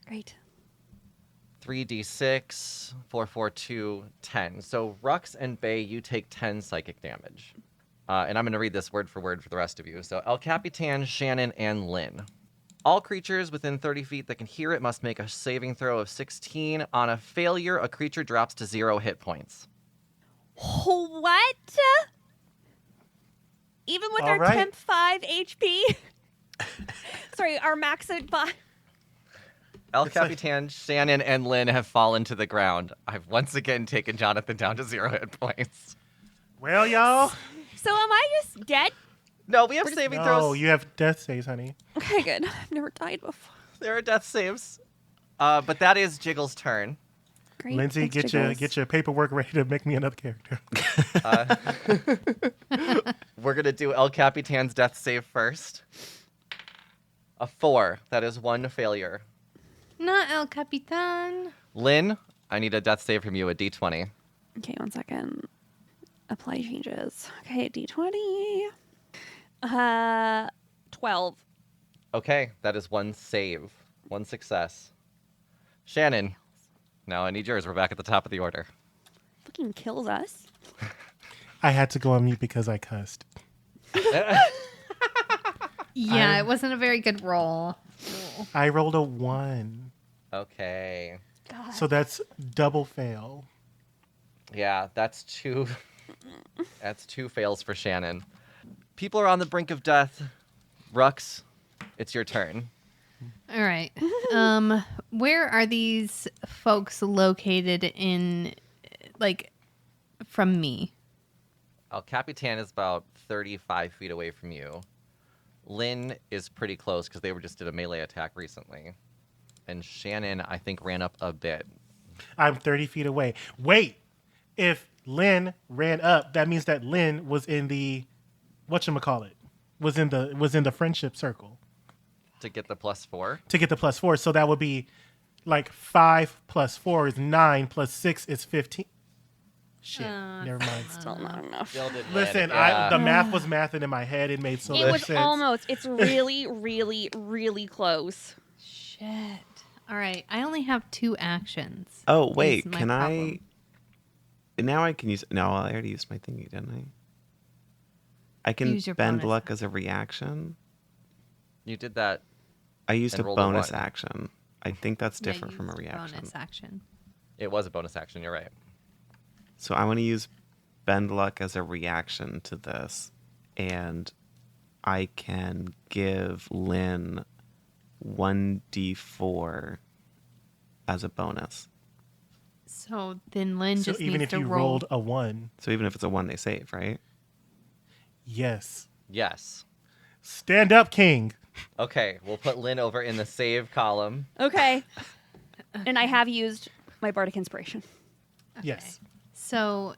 Great. 3d6, 4, 4, 2, 10. So Rux and Bae, you take 10 psychic damage. And I'm going to read this word for word for the rest of you. So El Capitan, Shannon, and Lynn. All creatures within 30 feet that can hear it must make a saving throw of 16. On a failure, a creature drops to 0 hit points. What? Even with All our right. temp 5 HP? Sorry, our max at 5. El It's like- Capitan, Shannon, and Lynn have fallen to the ground. I've once again taken Jonathan down to 0 hit points. Well, y'all. So am I just dead? No, we have saving No, throws. you have death saves, honey. Okay, good. I've never died before. There are death saves. But that is Jiggle's turn. Great. Lindsay, Thanks, get Jiggles. your paperwork ready to make me another character. We're going to do El Capitan's death save first. A 4. That is 1 failure. Not El Capitan. Lynn, I need a death save from you, a d20. Okay, 1 second. Apply changes. Okay, D20. 12. Okay, that is 1 save. 1 success. Shannon, now I need yours. We're back at the top of the order. Fucking kills us. I had to go on mute because I cussed. Yeah, it wasn't a very good roll. I rolled a 1. Okay. God. So that's double fail. Yeah, that's 2. That's 2 fails for Shannon. People are on the brink of death. Rux, it's your turn. All right. Where are these folks located in, like, from me? El Capitan is about 35 feet away from you. Lynn is pretty close because they just did a melee attack recently. And Shannon, I think, ran up a bit. I'm 30 feet away. Wait, if Lynn ran up, that means that Lynn was in the whatchamacallit, was in the friendship circle To get the +4. to get the +4. So that would be like 5 + 4 is 9 + 6 is 15. Shit, never mind. Still not enough. Still didn't Listen, land. the math was mathing in my head. It made so It much was sense. almost. It's really, really, really close. Shit. All right. I only have 2 actions. Oh is wait, my can problem. I? Now I can use. No, I already used my thingy, didn't I? I can Use your bend bonus luck as a reaction. You did that. I used And a rolled a bonus 1. action. I think that's Yeah, different from a use reaction. Bonus action. It was a bonus action. You're right. So I want to use bend luck as a reaction to this, and I can give Lynn 1d4 as a bonus. So then Lynn So just even needs if to you roll. rolled a 1, So even if it's a 1, they save, right? yes. Yes. Stand up, King. Okay, we'll put Lynn over in the save column. Okay. And I have used my bardic inspiration. Yes. So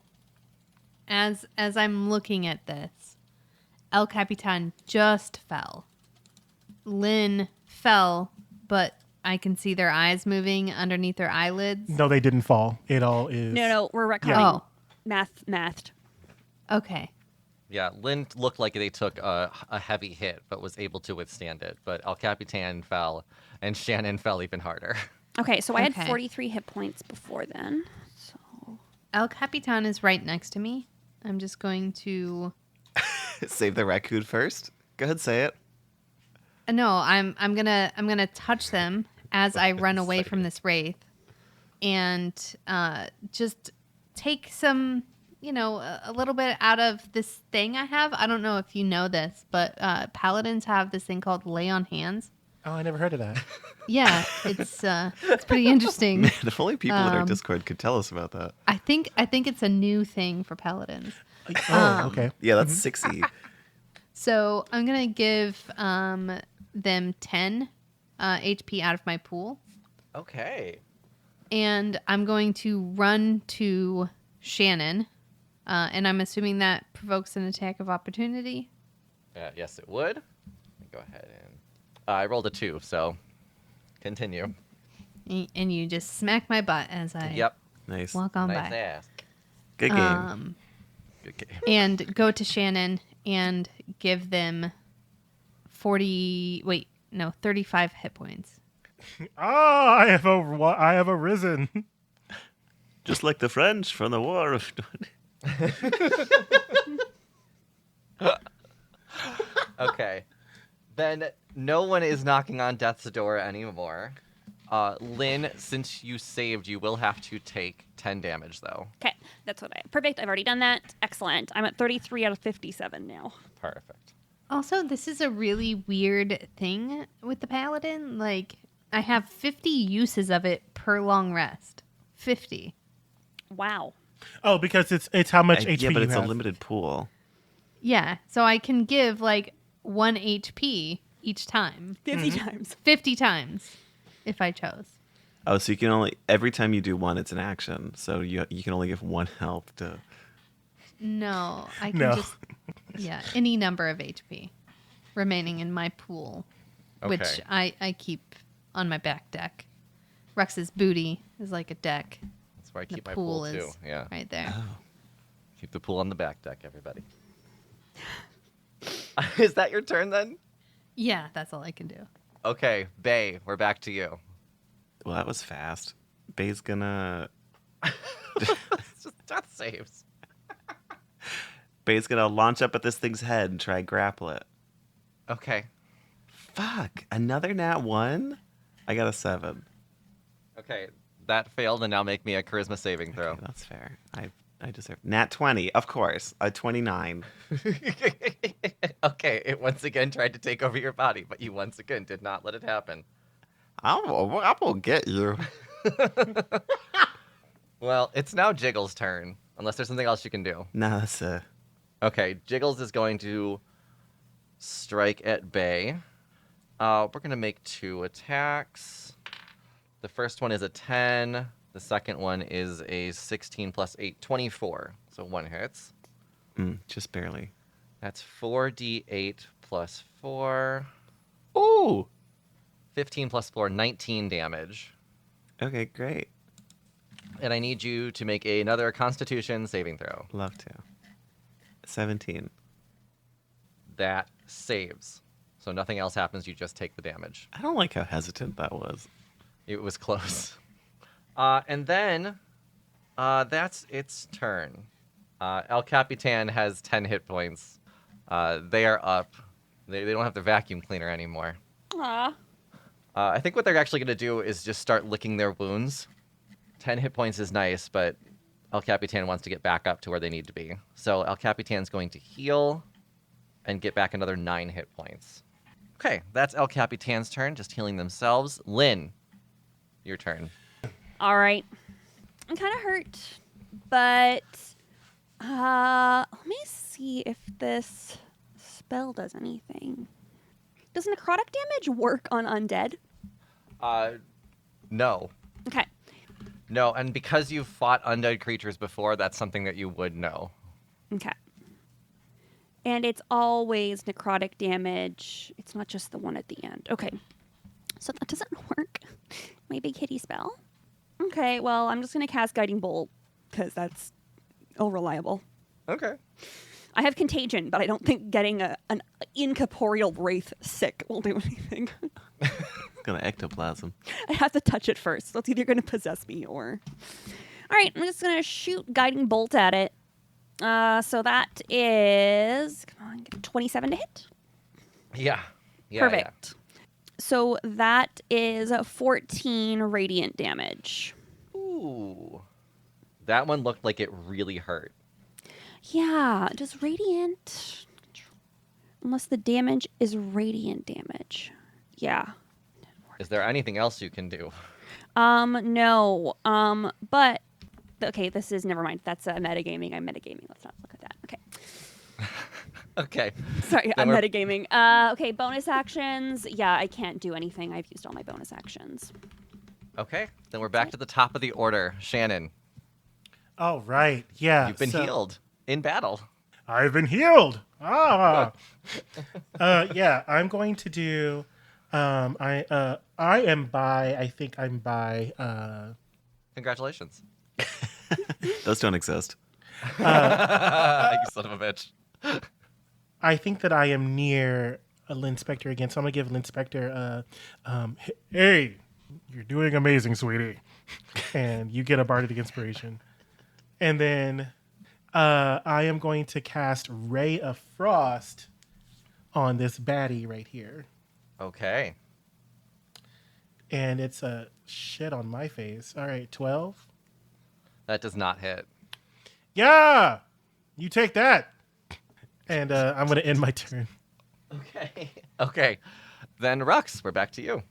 as I'm looking at this, El Capitan just fell. Lynn fell, but I can see their eyes moving underneath their eyelids. No, they didn't fall. It all is. No, we're retconning. Oh. Mathed. Okay. Yeah, Lynn looked like they took a heavy hit, but was able to withstand it. But El Capitan fell, and Shannon fell even harder. Okay, so I had Okay. 43 hit points before then. So El Capitan is right next to me. I'm just going to Save the raccoon first. Go ahead, say it. No, I'm gonna touch them as I run away from this wraith, and just take some, a little bit out of this thing I have. I don't know if you know this, but paladins have this thing called lay on hands. Oh, I never heard of that. Yeah, it's pretty interesting. Man, if only people in our Um, Discord could tell us about that. I think it's a new thing for paladins. Oh, okay. Yeah, that's 60. So I'm gonna give them 10 HP out of my pool. Okay. And I'm going to run to Shannon, and I'm assuming that provokes an attack of opportunity. Yes, it would. Let me go ahead and... I rolled a 2, so continue. And you just smack my butt as I Yep. Nice. walk on Nice by. ass. Good game. Good game. And go to Shannon and give them 35 hit points. Oh, I have arisen. Just like the French from the War of... Okay. Then no one is knocking on death's door anymore. Lynn, since you saved, you will have to take 10 damage, though. okay, that's what perfect. I've already done that. Excellent. I'm at 33 out of 57 now. Perfect. Also, this is a really weird thing with the paladin. Like, I have 50 uses of it per long rest. 50. Wow. Oh, because it's how much HP yeah, but you it's have. a limited pool. Yeah, so I can give like 1 HP each time. 50 times. 50 times if I chose. Oh, so you can only... Every time you do one, it's an action. So you can only give 1 health to... No, I can No. just any number of HP remaining in my pool, which Okay. I keep on my back deck. Rux's booty is like a deck. That's where I The keep my pool pool, is too. Yeah. right there. Keep the pool on the back deck, everybody. Is that your turn, then? Yeah, that's all I can do. Okay, Bae, we're back to you. Well, that was fast. Bae's gonna... It's just death saves. Bae's gonna launch up at this thing's head and try grapple it. Okay. Fuck. Another nat 1? I got a 7. Okay, that failed, and now make me a charisma saving throw. Okay, that's fair. I deserve... Nat 20, of course. A 29. Okay, it once again tried to take over your body, but you once again did not let it happen. I'm gonna get you. Well, it's now Jiggles' turn, unless there's something else you can do. Nah, that's Okay, Jiggles is going to strike at Bae. We're going to make 2 attacks. The first one is a 10. The second one is a 16 plus 8, 24. So 1 hits. Just barely. That's 4d8 plus 4. Ooh. 15 plus 4, 19 damage. Okay, great. And I need you to make another Constitution saving throw. Love to. 17. That saves. So nothing else happens, you just take the damage. I don't like how hesitant that was. It was close. And then that's its turn. El Capitan has 10 hit points. They are up. They don't have the vacuum cleaner anymore. Aw. I think what they're actually going to do is just start licking their wounds. 10 hit points is nice, but El Capitan wants to get back up to where they need to be. So El Capitan's going to heal and get back another 9 hit points. Okay, that's El Capitan's turn, just healing themselves. Lynn, your turn. All right. I'm kind of hurt, but let me see if this spell does anything. Does necrotic damage work on undead? No. Okay. No, and because you've fought undead creatures before, that's something that you would know. Okay. And it's always necrotic damage. It's not just the one at the end. Okay. So that doesn't work. My big hitty spell. Okay, well, I'm just going to cast Guiding Bolt because that's reliable. Okay. I have Contagion, but I don't think getting an incorporeal wraith sick will do anything. Gonna ectoplasm. I have to touch it first. So it's either going to possess me or... All right, I'm just going to shoot Guiding Bolt at it. So that is... Come on, 27 to hit. Yeah. Perfect. So that is 14 radiant damage. Ooh. That one looked like it really hurt. Yeah, does radiant... Unless the damage is radiant damage. Yeah. Is there anything else you can do? No. But... Okay, this is... Never mind. That's metagaming. I'm metagaming. Let's not look at that. Okay. Okay. Sorry, Then I'm we're- metagaming. Okay, bonus actions. Yeah, I can't do anything. I've used all my bonus actions. Okay. Then we're back to the top of the order. Shannon, All right. Yeah. you've been so- healed in battle. I've been healed. Yeah, I'm going to do. I am by. I think I'm by. Congratulations. Those don't exist. You son of a bitch. I think that I am near a Lynn Spectre again, so I'm gonna give Lynn Spectre. Hey, you're doing amazing, sweetie, and you get a bardic inspiration, and then I am going to cast Ray of Frost on this baddie right here. Okay. And it's a shit on my face. All right, 12. That does not hit. Yeah, you take that. And I'm going to end my turn. Okay. Okay. Then Rux, we're back to you.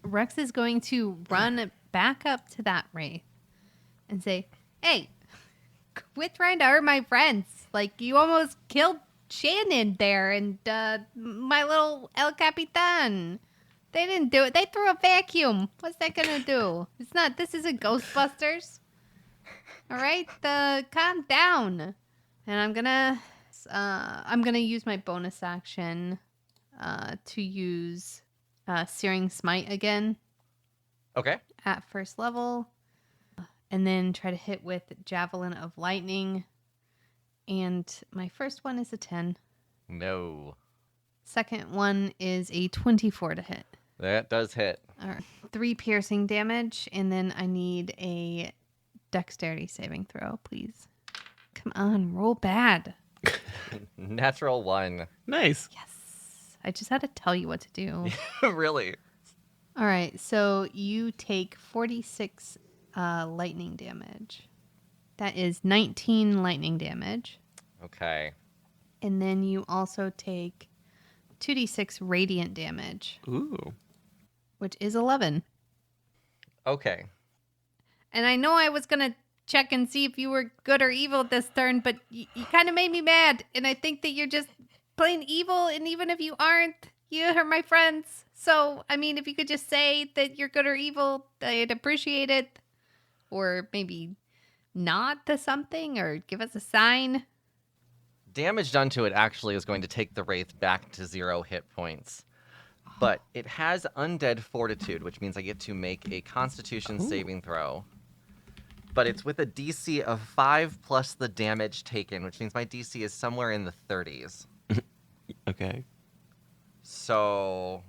Rex is going to run back up to that Wraith and say, "Hey, quit trying to hurt my friends. Like, you almost killed Shannon there and my little El Capitan. They didn't do it. They threw a vacuum. What's that gonna do? It's not. This isn't Ghostbusters. All right, calm down." And I'm gonna use my bonus action to use Searing Smite again Okay. at first level, and then try to hit with Javelin of Lightning. And my first one is a 10. No. Second one is a 24 to hit. That does hit. All right. 3 piercing damage, and then I need a dexterity saving throw, please. Come on, roll bad. Natural 1. Nice. Yes. I just had to tell you what to do. Really? All right, so you take 46 lightning damage. That is 19 lightning damage. Okay. And then you also take 2d6 radiant damage, Ooh. which is 11. Okay. And I know I was going to check and see if you were good or evil this turn, but you kind of made me mad. And I think that you're just plain evil. And even if you aren't, You hurt my friends. So, I mean, if you could just say that you're good or evil, I'd appreciate it. Or maybe nod to something or give us a sign. Damage done to it actually is going to take the Wraith back to 0 hit points. But it has undead fortitude, which means I get to make a Constitution saving throw. But it's with a DC of 5 plus the damage taken, which means my DC is somewhere in the 30s. Okay. So,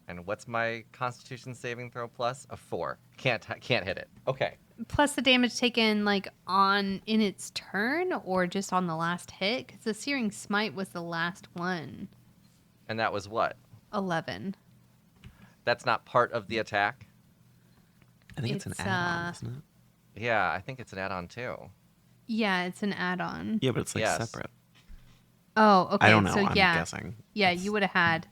and what's my Constitution saving throw plus? A 4. Can't hit it. Okay. Plus the damage taken, like, in its turn or just on the last hit? Because the Searing Smite was the last one. And that was what? 11. That's not part of the attack? I think it's an It's, add-on, isn't it? Yeah, I think it's an add-on too. Yeah, it's an add-on. Yeah, but it's like Yes. separate. Oh, okay. I don't know. So, I'm yeah. guessing. Yeah, It's- you would have had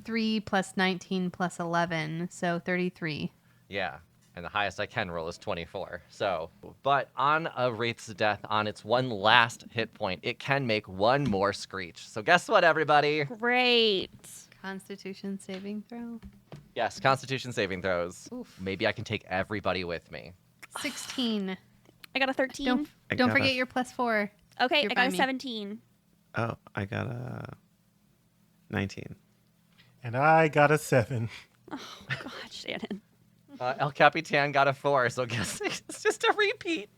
3 plus 19 plus 11, so 33. Yeah, and the highest I can roll is 24. So, but on a Wraith's death, on its one last hit point, it can make one more screech. So guess what, everybody? Great. Constitution saving throw. Yes, Constitution saving throws. Oof. Maybe I can take everybody with me. 16. I got a 13. Don't I don't got a- forget your plus 4. Okay, You're I got by a me. 17. Oh, I got a 19. And I got a 7. Oh, God, Shannon. El Capitan got a 4, so guess it's just a repeat.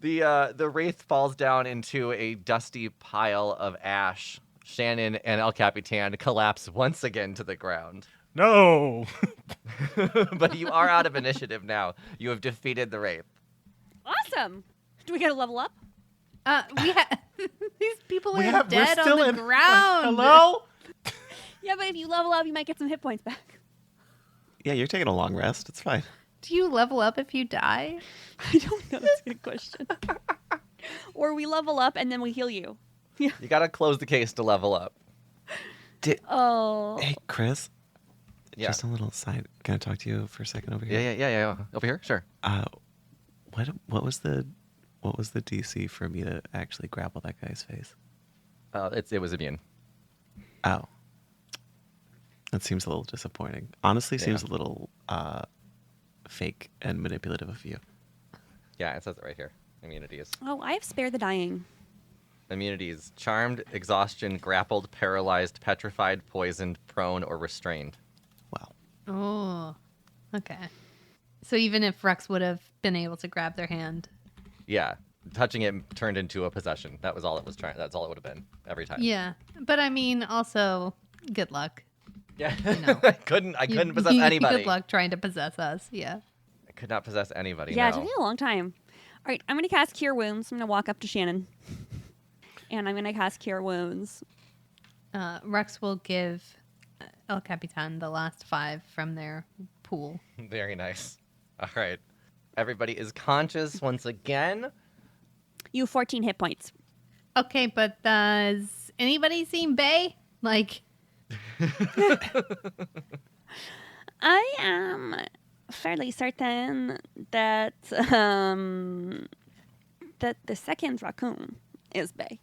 The Wraith falls down into a dusty pile of ash. Shannon and El Capitan collapse once again to the ground. No. But you are out of initiative now. You have defeated the Wraith. Awesome. Do we get a level up? We have these people We're are dead on still the in. ground. Hello? Yeah, but if you level up, you might get some hit points back. Yeah, you're taking a long rest. It's fine. Do you level up if you die? I don't know. That's a good question. Or we level up and then we heal you. You gotta close the case to level up. Oh. Hey, Kris. Yeah. Just a little side. Can I talk to you for a second over here? Yeah. Over here? Sure. What was the DC for me to actually grapple that guy's face? It was immune. Oh. That seems a little disappointing. Honestly, Yeah. seems a little fake and manipulative of you. Yeah, it says it right here. Immunities. Oh, I have Spare the Dying. Immunities. Charmed, exhaustion, grappled, paralyzed, petrified, poisoned, prone, or restrained. Wow. Oh, okay. So even if Rux would have been able to grab their hand. Yeah. Touching it turned into a possession. That was all it was trying. That's all it would have been every time. Yeah. But I mean, also, good luck. Yeah. know. I couldn't possess anybody. Good luck trying to possess us. Yeah. I could not possess anybody. Yeah, it no. took me a long time. All right, I'm going to cast Cure Wounds. I'm going to walk up to Shannon. And I'm going to cast Cure Wounds. Rux will give El Capitan the last 5 from their pool. Very nice. All right. Everybody is conscious once again. You have 14 hit points. Okay, but does anybody seen Bae? Like, I am fairly certain that that the second raccoon is Bae.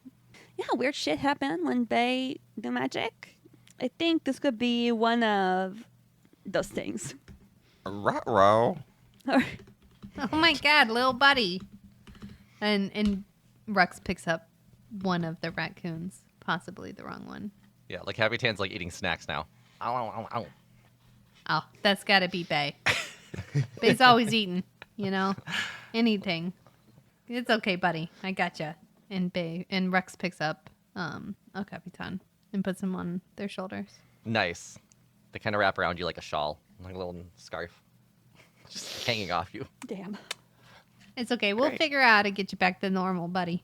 Yeah, weird shit happened when Bae do magic. I think this could be one of those things. Ruh-roh. oh my god, little buddy. And Rux picks up one of the raccoons, possibly the wrong one. Yeah, like Capitan's like eating snacks now. Ow, ow, ow, ow. Oh, that's gotta be Bae. Bae's always eating, you know? Anything. It's okay, buddy. I gotcha. And Rux picks up El Capitan and puts him on their shoulders. Nice. They kind of wrap around you like a shawl, like a little scarf, just hanging off you. Damn. It's okay. We'll Great. figure out how to get you back to normal, buddy.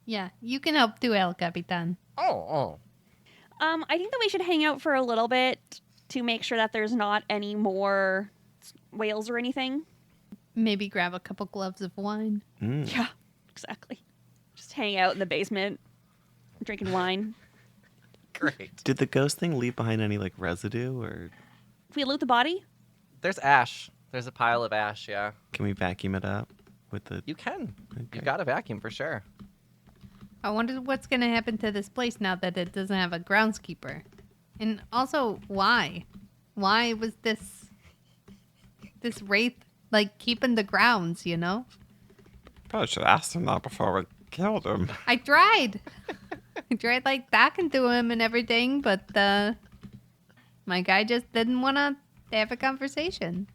Yeah, you can help too, El Capitan. Oh. I think that we should hang out for a little bit to make sure that there's not any more whales or anything. Maybe grab a couple gloves of wine. Mm. Yeah, exactly. Just hang out in the basement, drinking wine. Great. Did the ghost thing leave behind any like residue, or If we loot the body, There's ash. There's a pile of ash, yeah. can we vacuum it up with the? You can. Okay. You've got a vacuum for sure. I wonder what's going to happen to this place now that it doesn't have a groundskeeper. And also, why? Why was this wraith, like, keeping the grounds, you know? Probably should ask him that before we killed him. I tried. I tried, like, talking to him and everything, but my guy just didn't want to have a conversation.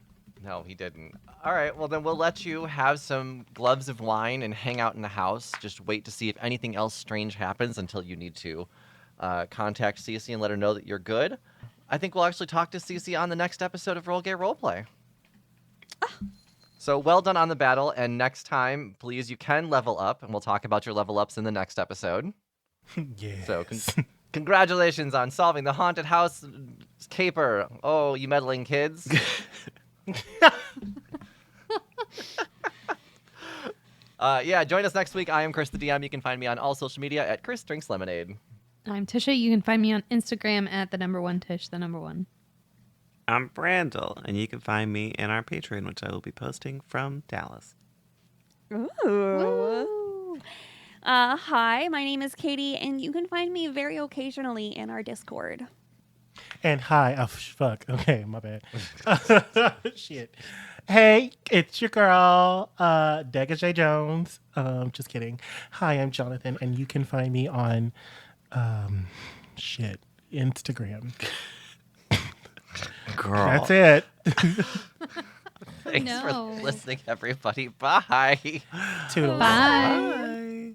No, he didn't. All right, well, then we'll let you have some gloves of wine and hang out in the house. Just wait to see if anything else strange happens until you need to contact Cece and let her know that you're good. I think we'll actually talk to Cece on the next episode of Roll Gay Roleplay. So well done on the battle, and next time, please, you can level up, and we'll talk about your level ups in the next episode. Yes. So congratulations on solving the haunted house caper. Oh, you meddling kids. Join us next week. I am Kris the DM. You can find me on all social media at Kris Drinks Lemonade. I'm Tisha. You can find me on Instagram at @1Tish, the number one. I'm Brandle, and you can find me in our Patreon, which I will be posting from Dallas. Ooh. Hi, my name is Katie, and you can find me very occasionally in our Discord. And hi, oh fuck. Okay, my bad. Shit. Hey, it's your girl, Dega J. Jones. Just kidding. Hi, I'm Jonathan, and you can find me on, Instagram. Girl. That's it. Thanks No. for listening, everybody. Bye. Toodles. Bye.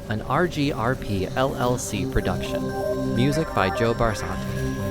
An RGRP LLC production. Music by Joe Barsanti.